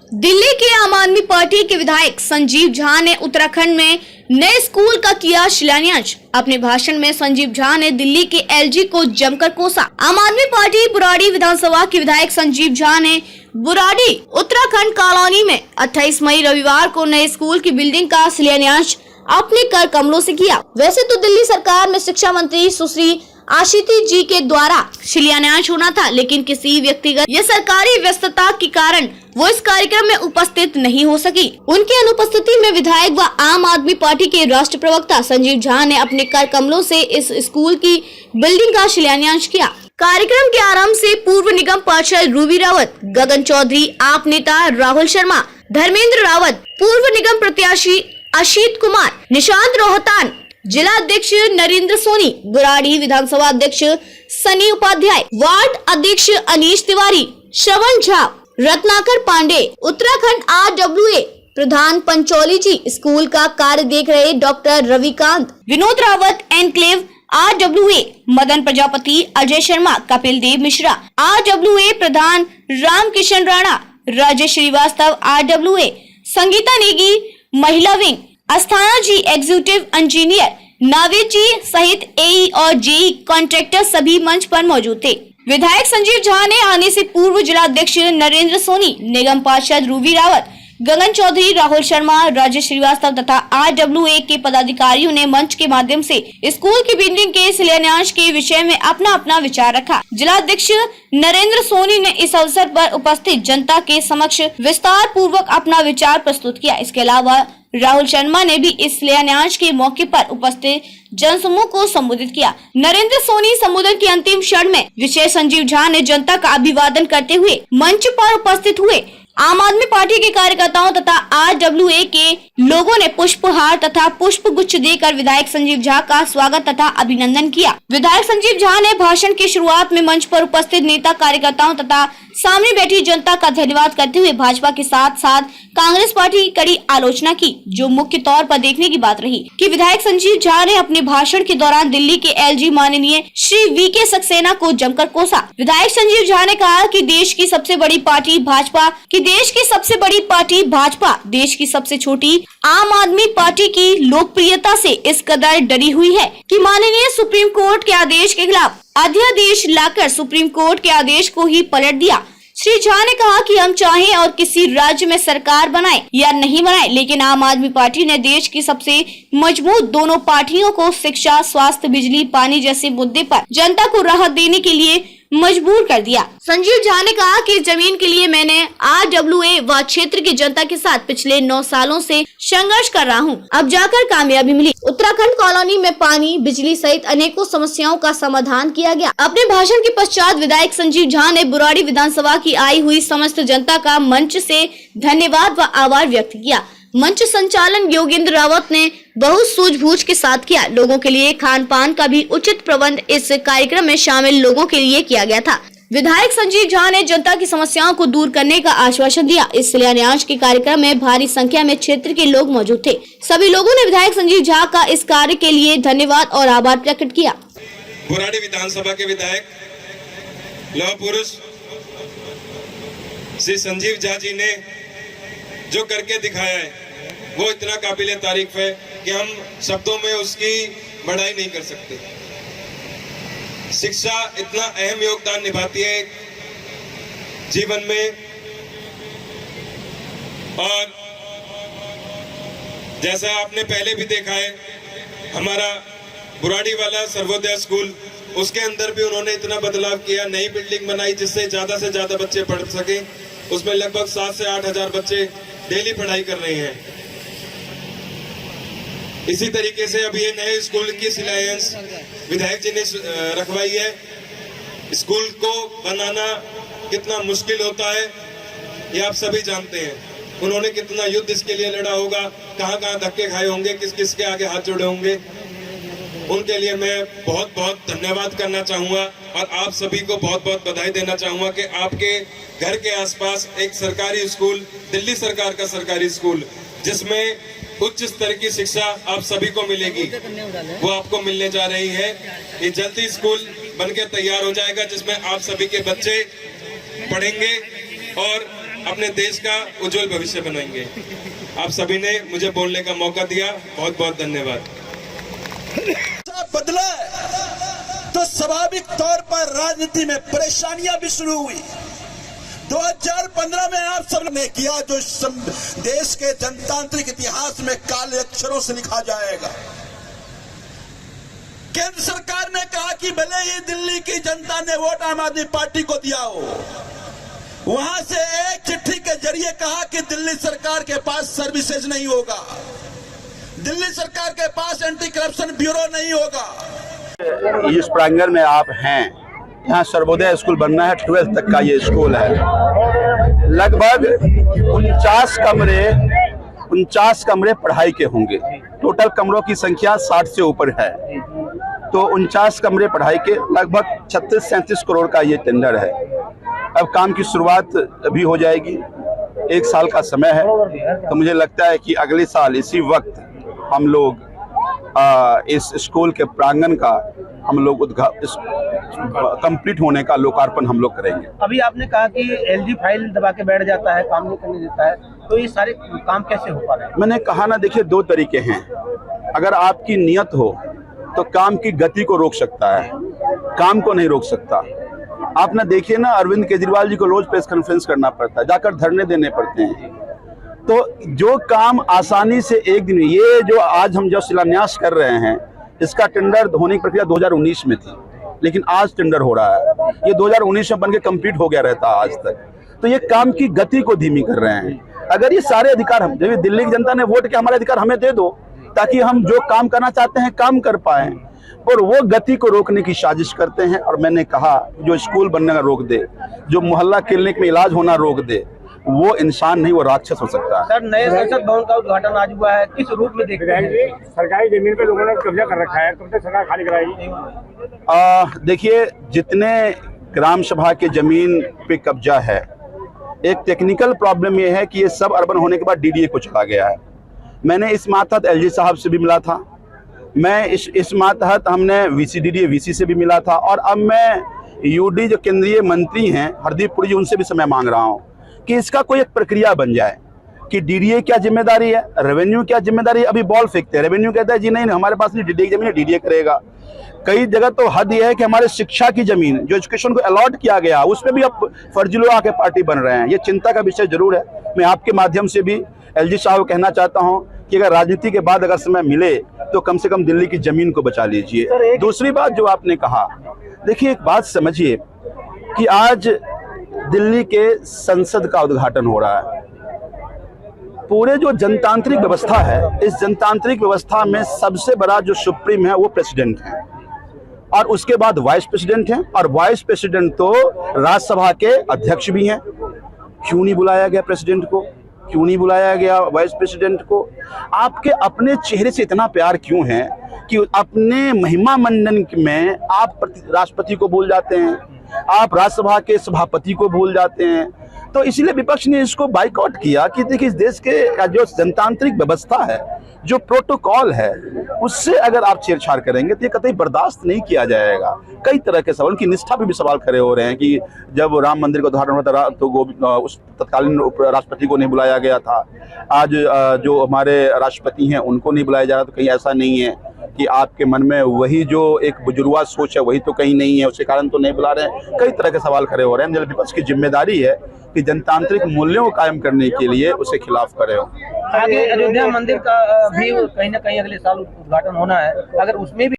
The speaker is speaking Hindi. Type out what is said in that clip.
दिल्ली के आम आदमी पार्टी के विधायक संजीव झा ने उत्तराखंड में नए स्कूल का किया शिलान्यास। अपने भाषण में संजीव झा ने दिल्ली के एलजी को जमकर कोसा। आम आदमी पार्टी बुराड़ी विधानसभा के विधायक संजीव झा ने बुराड़ी उत्तराखंड कॉलोनी में 28 मई रविवार को नए स्कूल की बिल्डिंग का शिलान्यास अपने कर कमलों से किया। वैसे तो दिल्ली सरकार में शिक्षा मंत्री सुश्री आशीती जी के द्वारा शिलान्यास होना था, लेकिन किसी व्यक्तिगत या सरकारी व्यस्तता के कारण वो इस कार्यक्रम में उपस्थित नहीं हो सकी। उनकी अनुपस्थिति में विधायक व आम आदमी पार्टी के राष्ट्रीय प्रवक्ता संजीव झा ने अपने कर कमलों से इस स्कूल की बिल्डिंग का शिलान्यास किया। कार्यक्रम के आरंभ से पूर्व निगम पार्षद रूबी रावत, गगन चौधरी, आप नेता राहुल शर्मा, धर्मेंद्र रावत, पूर्व निगम प्रत्याशी अशीत कुमार, निशांत रोहतान, जिला अध्यक्ष नरेंद्र सोनी, बुराड़ी विधानसभा अध्यक्ष सनी उपाध्याय, वार्ड अध्यक्ष अनीश तिवारी, श्रवण झा, रत्नाकर पांडे, उत्तराखंड RWA प्रधान पंचौली जी, स्कूल का कार्य देख रहे doctor Ravikant, Vinod Rawat, enclave RWA, Madan Prajapati, Ajay Sharma, Kapil Dev Mishra, RWA प्रधान राम किशन राणा, राजेश श्रीवास्तव RWA, संगीता नेगी, महिला wing, Asthana ji executive engineer, Naved ji सहित AE और JE कॉन्ट्रैक्टर सभी मंच पर मौजूद थे। विधायक संजीव झा ने आने से पूर्व जिला अध्यक्ष नरेंद्र सोनी, निगम पार्षद रूबी रावत, गगन चौधरी, राहुल शर्मा, राजेश श्रीवास्तव तथा RWA के पदाधिकारियों ने मंच के माध्यम से स्कूल की बिल्डिंग के शिलान्यास के विषय में अपना अपना विचार रखा। जिला अध्यक्ष नरेंद्र सोनी ने इस अवसर पर उपस्थित जनता के समक्ष विस्तार पूर्वक अपना विचार प्रस्तुत किया। इसके अलावा राहुल शर्मा ने भी इस शिलान्यास के मौके पर उपस्थित जनसमूह को संबोधित किया। नरेंद्र सोनी संबोधन के अंतिम क्षण में विशेष संजीव झा ने जनता का अभिवादन करते हुए मंच पर उपस्थित हुए आम आदमी पार्टी के कार्यकर्ताओं तथा RWA के लोगों ने पुष्पहार तथा पुष्प गुच्छ देकर विधायक संजीव झा का स्वागत तथा अभिनंदन किया। विधायक संजीव झा ने भाषण की शुरुआत में मंच पर उपस्थित नेता कार्यकर्ताओं तथा सामने बैठी जनता का धन्यवाद करते हुए भाजपा के साथ साथ कांग्रेस पार्टी की कड़ी आलोचना की, जो मुख्य तौर पर देखने की बात रही कि विधायक संजीव झा ने अपने भाषण के दौरान दिल्ली के LG माननीय श्री VK सक्सेना को जमकर कोसा। विधायक संजीव झा ने कहा कि देश की सबसे बड़ी पार्टी भाजपा, देश की सबसे छोटी आम आदमी पार्टी की लोकप्रियता से इस कदर डरी हुई है कि माननीय सुप्रीम कोर्ट के आदेश के खिलाफ अध्यादेश लाकर सुप्रीम कोर्ट के आदेश को ही पलट दिया। श्री झा ने कहा कि हम चाहें और किसी राज्य में सरकार बनाए या नहीं बनाए, लेकिन आम आदमी पार्टी ने देश की सबसे मजबूत दोनों पार्टियों को शिक्षा, स्वास्थ्य, बिजली, पानी जैसे मुद्दे पर जनता को राहत देने के लिए मजबूर कर दिया। संजीव झा ने कहा कि जमीन के लिए मैंने RWA व क्षेत्र की जनता के साथ पिछले 9 सालों से संघर्ष कर रहा हूं, अब जाकर कामयाबी मिली। उत्तराखंड कॉलोनी में पानी, बिजली सहित अनेकों समस्याओं का समाधान किया गया। अपने भाषण के पश्चात विधायक संजीव झा ने बुराड़ी विधानसभा की आई हुई समस्त जनता का मंच से धन्यवाद व आभार व्यक्त किया। मंच संचालन योगेंद्र रावत ने बहुत सूझबूझ के साथ किया। लोगों के लिए खान पान का भी उचित प्रबंध इस कार्यक्रम में शामिल लोगों के लिए किया गया था। विधायक संजीव झा ने जनता की समस्याओं को दूर करने का आश्वासन दिया। इस शिलान्यास के कार्यक्रम में भारी संख्या में क्षेत्र के लोग मौजूद थे। सभी लोगों ने विधायक संजीव झा का इस कार्य के लिए धन्यवाद और आभार प्रकट किया। बुराड़ी विधानसभा के विधायक लौह पुरुष श्री संजीव झा जी ने जो करके दिखाया है वो इतना काबिले तारीफ है कि हम शब्दों में उसकी बढ़ाई नहीं कर सकते। शिक्षा इतना अहम योगदान निभाती है जीवन में, और जैसा आपने पहले भी देखा है हमारा बुराड़ी वाला सर्वोदय स्कूल, उसके अंदर भी उन्होंने इतना बदलाव किया, नई बिल्डिंग बनाई जिससे ज्यादा से ज्यादा बच्चे पढ़ सके। उसमें लगभग 7 से 8 हजार बच्चे डेली पढ़ाई कर रहे हैं। इसी तरीके से अभी ये नए स्कूल की शिलान्यास विधायक जी ने रखवाई है। स्कूल को बनाना कितना मुश्किल होता है ये आप सभी जानते हैं। उन्होंने कितना युद्ध इसके लिए लड़ा होगा, कहाँ कहाँ धक्के खाए होंगे, किस किस के आगे हाथ जोड़े होंगे। उनके लिए मैं बहुत बहुत धन्यवाद करना चाहूँगा और आप सभी को बहुत बहुत बधाई देना चाहूँगा कि आपके घर के आसपास एक सरकारी स्कूल, दिल्ली सरकार का सरकारी स्कूल, जिसमें उच्च स्तर की शिक्षा आप सभी को मिलेगी, वो आपको मिलने जा रही है। ये जल्दी स्कूल बनके तैयार हो जाएगा जिसमें आप सभी के बच्चे पढ़ेंगे और अपने देश का उज्जवल भविष्य बनाएंगे। आप सभी ने मुझे बोलने का मौका दिया, बहुत बहुत धन्यवाद। बदला तो स्वाभाविक तौर पर राजनीति में परेशानियां भी शुरू हुई। 2015 में आप सबने किया जो देश के जनतांत्रिक इतिहास में काले अक्षरों से लिखा जाएगा। केंद्र सरकार ने कहा कि भले ही दिल्ली की जनता ने वोट आम आदमी पार्टी को दिया हो, वहां से एक चिट्ठी के जरिए कहा कि दिल्ली सरकार के पास सर्विसेज नहीं होगा, दिल्ली सरकार के पास एंटी करप्शन ब्यूरो नहीं होगा। इस प्रांगण में आप हैं, यहाँ सर्वोदय स्कूल बनना है, 12th तक का ये स्कूल है। लगभग 49 कमरे पढ़ाई के होंगे। टोटल कमरों की संख्या 60 से ऊपर है, तो 49 कमरे पढ़ाई के, लगभग 36-37 करोड़ का ये टेंडर है। अब काम की शुरुआत अभी हो जाएगी, 1 साल का समय है, तो मुझे लगता है कि अगले साल इसी वक्त हम लोग इस स्कूल के प्रांगण का हम लोग कंप्लीट होने का लोकार्पण हम लोग करेंगे। अभी आपने कहा कि एलजी फाइल दबा के बैठ जाता है, काम नहीं करने देता है, तो ये सारे काम कैसे हो पा रहे हैं? मैंने कहा ना, देखिए 2 तरीके हैं। अगर आपकी नियत हो तो काम की गति को रोक सकता है, काम को नहीं रोक सकता। आप ना देखिए ना, अरविंद केजरीवाल जी को रोज प्रेस कॉन्फ्रेंस करना पड़ता है, जाकर धरने देने पड़ते हैं। तो जो काम आसानी से एक दिन, ये जो आज हम जो शिलान्यास कर रहे हैं, इसका टेंडर होने की प्रक्रिया 2019 में थी, लेकिन आज टेंडर हो रहा है। ये 2019 में बनके कंप्लीट हो गया रहता आज तक। तो ये काम की गति को धीमी कर रहे हैं। अगर ये सारे अधिकार हम, जब दिल्ली की जनता ने वोट किया, हमारे अधिकार हमें दे दो, ताकि हम जो काम करना चाहते हैं काम कर पाए, और वो गति को रोकने की साजिश करते हैं। और मैंने कहा, जो स्कूल बनने का रोक दे, जो मोहल्ला क्लिनिक में इलाज होना रोक दे, वो इंसान नहीं, वो राक्षस हो सकता है। सर, नए संसद भवन का उद्घाटन आज हुआ है, किस रूप में देख रहे हैं? सरकारी जमीन पे लोगों ने कब्जा कर रखा है, कब तक सरकार खाली कराएगी? देखिए, जितने ग्राम सभा के जमीन पे कब्जा है, एक टेक्निकल प्रॉब्लम ये है कि ये सब अर्बन होने के बाद डीडीए को चला गया है। मैंने इस मातहत एलजी साहब से भी मिला था, मैं इस मातहत हमने वीसी से भी मिला था, और अब मैं यूडी जो केंद्रीय मंत्री हैं हरदीप पुरी जी, उनसे भी समय मांग रहा हूँ कि इसका कोई एक प्रक्रिया बन जाए कि डीडीए क्या जिम्मेदारी है, रेवेन्यू क्या जिम्मेदारी है। अभी बॉल फेंकते हैं, रेवेन्यू कहता है जी नहीं हमारे पास नहीं, डीडीए की जमीन है, डीडीए करेगा। कई जगह तो हद यह है कि हमारे शिक्षा की जमीन जो एजुकेशन को अलॉट किया गया, उसमें भी अब फर्जी लोग आके पार्टी बन रहे हैं। ये चिंता का विषय जरूर है। मैं आपके माध्यम से भी एलजी साहब को कहना चाहता हूँ कि अगर राजनीति के बाद अगर समय मिले तो कम से कम दिल्ली की जमीन को बचा लीजिए। दूसरी बात जो आपने कहा, देखिए एक बात समझिए कि आज दिल्ली के संसद का उद्घाटन हो रहा है। पूरे जो जनतांत्रिक व्यवस्था है, इस जनतांत्रिक व्यवस्था में सबसे बड़ा जो सुप्रीम है वो प्रेसिडेंट है, और उसके बाद वाइस प्रेसिडेंट है, और वाइस प्रेसिडेंट तो राज्यसभा के अध्यक्ष भी हैं। क्यों नहीं बुलाया गया प्रेसिडेंट को, क्यों नहीं बुलाया गया वाइस प्रेसिडेंट को? आपके अपने चेहरे से इतना प्यार क्यों है कि अपने महिमा मंडन में आप राष्ट्रपति को भूल जाते हैं, आप राज्यसभा के सभापति को भूल जाते हैं? तो इसीलिए विपक्ष ने इसको बाइकआउट किया कि देखिए, इस देश के जो जनतांत्रिक व्यवस्था है, जो प्रोटोकॉल है, उससे अगर आप छेड़छाड़ करेंगे तो ये कतई बर्दाश्त नहीं किया जाएगा। कई तरह के सवाल, उनकी निष्ठा पे भी सवाल खड़े हो रहे हैं कि जब राम मंदिर का उद्घाटन होता था तो उस तत्कालीन राष्ट्रपति को नहीं बुलाया गया था, आज जो हमारे राष्ट्रपति हैं उनको नहीं बुलाया जा रहा। तो कहीं ऐसा नहीं है कि आपके मन में वही जो एक बुजुर्गा सोच है वही तो कहीं नहीं है, उसके कारण तो नहीं बुला रहे हैं? कई तरह के सवाल खड़े हो रहे हैं। विपक्ष की जिम्मेदारी है कि जनतांत्रिक मूल्यों को कायम करने के लिए उसे खिलाफ करे हो। आगे अयोध्या मंदिर का भी कहीं ना कहीं अगले साल उद्घाटन होना है, अगर उसमें भी